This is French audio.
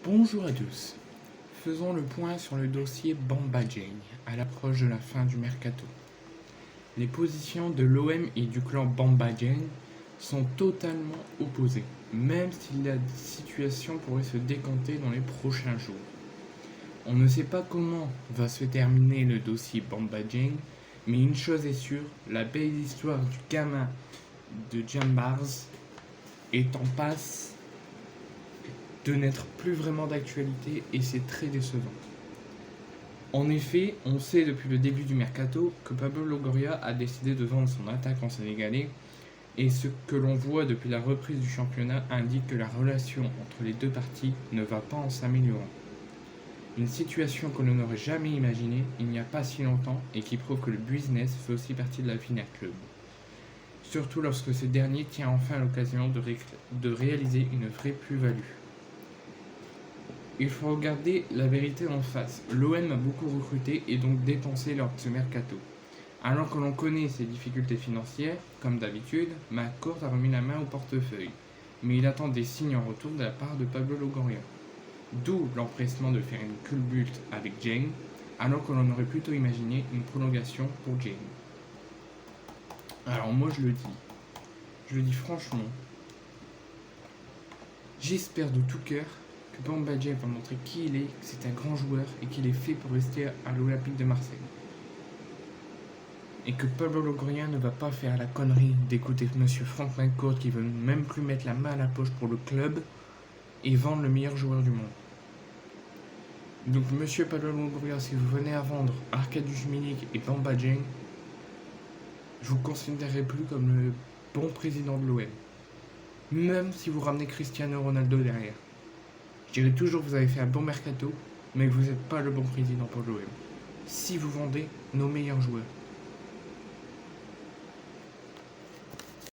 Bonjour à tous. Faisons le point sur le dossier Bamba Dieng à l'approche de la fin du mercato. Les positions de l'OM et du clan Bamba Dieng sont totalement opposées, même si la situation pourrait se décanter dans les prochains jours. On ne sait pas comment va se terminer le dossier Bamba Dieng, mais une chose est sûre, la belle histoire du gamin de Jambars est en passe de n'être plus vraiment d'actualité et c'est très décevant. En effet, on sait depuis le début du mercato que Pablo Longoria a décidé de vendre son attaquant sénégalais et ce que l'on voit depuis la reprise du championnat indique que la relation entre les deux parties ne va pas en s'améliorant. Une situation que l'on n'aurait jamais imaginée il n'y a pas si longtemps et qui prouve que le business fait aussi partie de la vie d'un club. Surtout lorsque ce dernier tient enfin l'occasion de réaliser une vraie plus-value. Il faut regarder la vérité en face. L'OM a beaucoup recruté et donc dépensé lors de ce mercato. Alors que l'on connaît ses difficultés financières, comme d'habitude, McCourt a remis la main au portefeuille. Mais il attend des signes en retour de la part de Pablo Longoria. D'où l'empressement de faire une culbulte avec Dieng, alors que l'on aurait plutôt imaginé une prolongation pour Dieng. Alors moi je le dis franchement, j'espère de tout cœur que Bamba Dieng va montrer qui il est, que c'est un grand joueur et qu'il est fait pour rester à l'Olympique de Marseille. Et que Pablo Longoria ne va pas faire la connerie d'écouter Monsieur Franck McCourt qui veut même plus mettre la main à la poche pour le club et vendre le meilleur joueur du monde. Donc Monsieur Pablo Longoria, si vous venez à vendre Arkadiusz Milik et Bamba Dieng, je vous considérerai plus comme le bon président de l'OM. Même si vous ramenez Cristiano Ronaldo derrière. Je dirais toujours que vous avez fait un bon mercato, mais que vous n'êtes pas le bon président pour l'OM. Si vous vendez nos meilleurs joueurs.